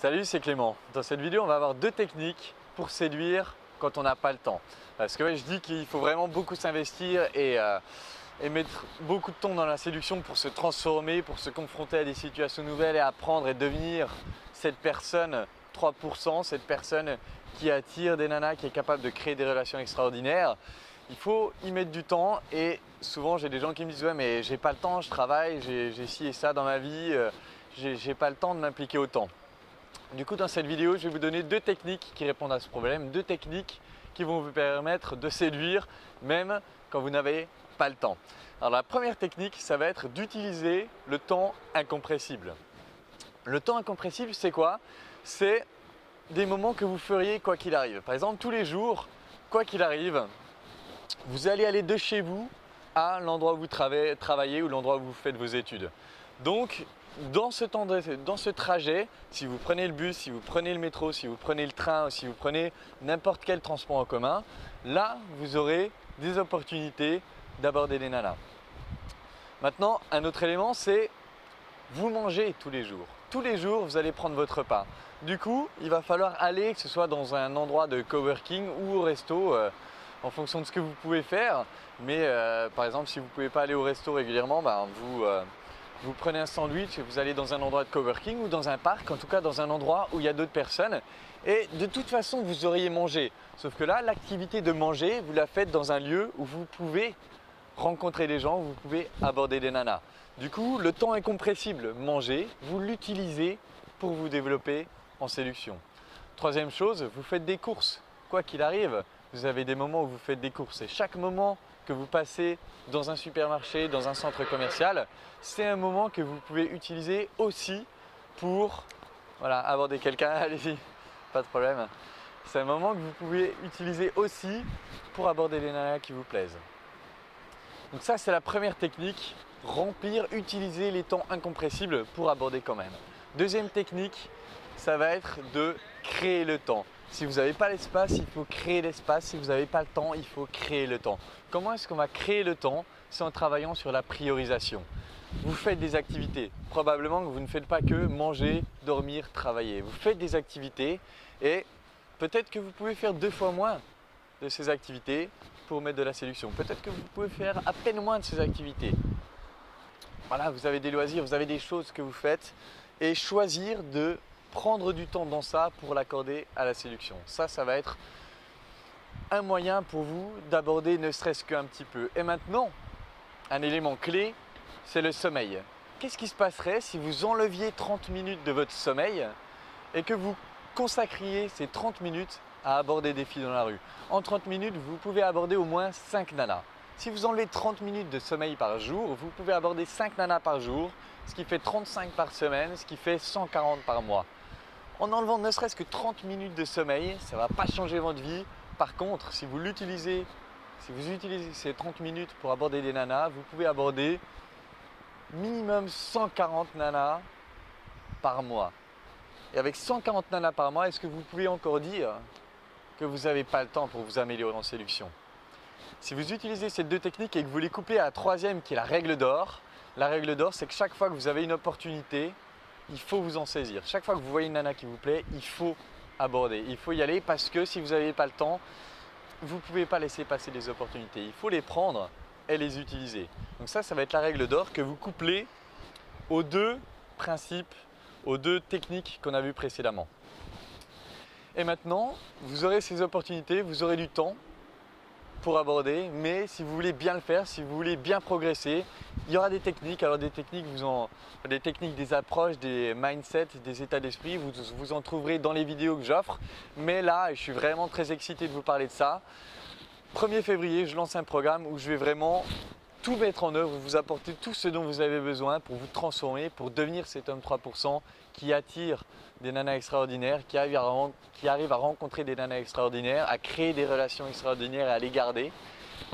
Salut, c'est Clément. Dans cette vidéo, on va avoir deux techniques pour séduire quand on n'a pas le temps. Parce que je dis qu'il faut vraiment beaucoup s'investir et mettre beaucoup de temps dans la séduction pour se transformer, pour se confronter à des situations nouvelles et apprendre et devenir cette personne 3%, cette personne qui attire des nanas, qui est capable de créer des relations extraordinaires. Il faut y mettre du temps et souvent j'ai des gens qui me disent « ouais mais j'ai pas le temps, je travaille, j'ai ci et ça dans ma vie, j'ai pas le temps de m'impliquer autant ». Du coup, dans cette vidéo, je vais vous donner deux techniques qui répondent à ce problème, deux techniques qui vont vous permettre de séduire même quand vous n'avez pas le temps. Alors la première technique, ça va être d'utiliser le temps incompressible. Le temps incompressible, c'est quoi? C'est des moments que vous feriez quoi qu'il arrive. Par exemple, tous les jours, quoi qu'il arrive, vous allez aller de chez vous à l'endroit où vous travaillez ou l'endroit où vous faites vos études. Donc, dans ce trajet, si vous prenez le bus, si vous prenez le métro, si vous prenez le train, si vous prenez n'importe quel transport en commun, là, vous aurez des opportunités d'aborder des nanas. Maintenant, un autre élément, c'est vous mangez tous les jours. Tous les jours, vous allez prendre votre repas. Du coup, il va falloir aller, que ce soit dans un endroit de coworking ou au resto, en fonction de ce que vous pouvez faire. Mais par exemple, si vous ne pouvez pas aller au resto régulièrement, vous prenez un sandwich et vous allez dans un endroit de coworking ou dans un parc, en tout cas dans un endroit où il y a d'autres personnes. Et de toute façon, vous auriez mangé. Sauf que là, l'activité de manger, vous la faites dans un lieu où vous pouvez rencontrer des gens, où vous pouvez aborder des nanas. Du coup, le temps incompressible, manger, vous l'utilisez pour vous développer en séduction. Troisième chose, vous faites des courses. Quoi qu'il arrive, vous avez des moments où vous faites des courses. Et chaque moment que vous passez dans un supermarché, dans un centre commercial, c'est un moment que vous pouvez utiliser aussi pour aborder quelqu'un. Allez-y, pas de problème. C'est un moment que vous pouvez utiliser aussi pour aborder les nanas qui vous plaisent. Donc ça, c'est la première technique, remplir, utiliser les temps incompressibles pour aborder quand même. Deuxième technique, ça va être de créer le temps. Si vous n'avez pas l'espace, il faut créer l'espace. Si vous n'avez pas le temps, il faut créer le temps. Comment est-ce qu'on va créer le temps? C'est en travaillant sur la priorisation. Vous faites des activités. Probablement que vous ne faites pas que manger, dormir, travailler. Vous faites des activités et peut-être que vous pouvez faire 2 fois moins de ces activités pour mettre de la séduction. Peut-être que vous pouvez faire à peine moins de ces activités. Voilà, vous avez des loisirs, vous avez des choses que vous faites et choisir de prendre du temps dans ça pour l'accorder à la séduction. Ça va être un moyen pour vous d'aborder ne serait-ce qu'un petit peu. Et maintenant, un élément clé, c'est le sommeil. Qu'est-ce qui se passerait si vous enleviez 30 minutes de votre sommeil et que vous consacriez ces 30 minutes à aborder des filles dans la rue? En 30 minutes, vous pouvez aborder au moins 5 nanas. Si vous enlevez 30 minutes de sommeil par jour, vous pouvez aborder 5 nanas par jour, ce qui fait 35 par semaine, ce qui fait 140 par mois. En enlevant ne serait-ce que 30 minutes de sommeil, ça ne va pas changer votre vie. Par contre, si vous utilisez ces 30 minutes pour aborder des nanas, vous pouvez aborder minimum 140 nanas par mois. Et avec 140 nanas par mois, est-ce que vous pouvez encore dire que vous n'avez pas le temps pour vous améliorer en séduction? Si vous utilisez ces deux techniques et que vous les couplez à la troisième qui est la règle d'or c'est que chaque fois que vous avez une opportunité, il faut vous en saisir. Chaque fois que vous voyez une nana qui vous plaît, il faut aborder, il faut y aller parce que si vous n'avez pas le temps, vous ne pouvez pas laisser passer des opportunités. Il faut les prendre et les utiliser. Donc ça va être la règle d'or que vous couplez aux deux principes, aux deux techniques qu'on a vues précédemment. Et maintenant, vous aurez ces opportunités, vous aurez du temps pour aborder, mais si vous voulez bien le faire, si vous voulez bien progresser, il y aura des techniques. Alors des techniques, des approches, des mindsets, des états d'esprit, vous en trouverez dans les vidéos que j'offre. Mais là, je suis vraiment très excité de vous parler de ça. 1er février, je lance un programme où je vais vraiment tout mettre en œuvre, vous apporter tout ce dont vous avez besoin pour vous transformer, pour devenir cet homme 3% qui attire des nanas extraordinaires, qui arrive à rencontrer des nanas extraordinaires, à créer des relations extraordinaires et à les garder.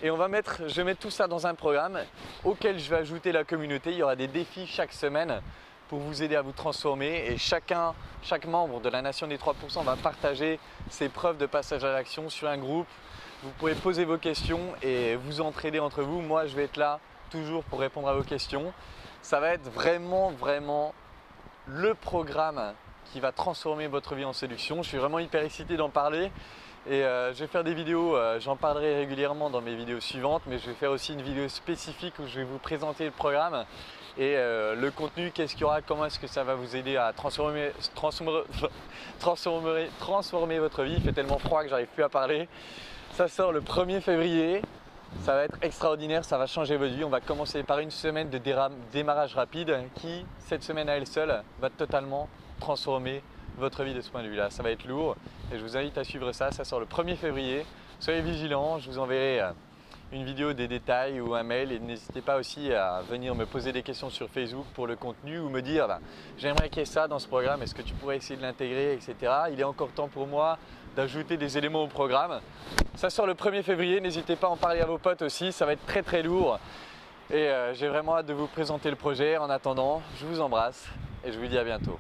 Et je vais mettre tout ça dans un programme auquel je vais ajouter la communauté. Il y aura des défis chaque semaine pour vous aider à vous transformer et chaque membre de la nation des 3% va partager ses preuves de passage à l'action sur un groupe. Vous pouvez poser vos questions et vous entraider entre vous. Moi, je vais être là toujours pour répondre à vos questions. Ça va être vraiment le programme qui va transformer votre vie en séduction. Je suis vraiment hyper excité d'en parler. Et je vais faire des vidéos, j'en parlerai régulièrement dans mes vidéos suivantes, mais je vais faire aussi une vidéo spécifique où je vais vous présenter le programme et le contenu, qu'est-ce qu'il y aura, comment est-ce que ça va vous aider à transformer votre vie. Il fait tellement froid que j'arrive plus à parler. Ça sort le 1er février, ça va être extraordinaire, ça va changer votre vie. On va commencer par une semaine de démarrage rapide qui, cette semaine à elle seule, va totalement transformer votre vie de ce point de vue-là. Ça va être lourd et je vous invite à suivre ça. Ça sort le 1er février. Soyez vigilants, je vous enverrai une vidéo des détails ou un mail et n'hésitez pas aussi à venir me poser des questions sur Facebook pour le contenu ou me dire j'aimerais qu'il y ait ça dans ce programme, est-ce que tu pourrais essayer de l'intégrer, etc. Il est encore temps pour moi d'ajouter des éléments au programme. Ça sort le 1er février, n'hésitez pas à en parler à vos potes aussi, ça va être très très lourd et j'ai vraiment hâte de vous présenter le projet. En attendant, je vous embrasse et je vous dis à bientôt.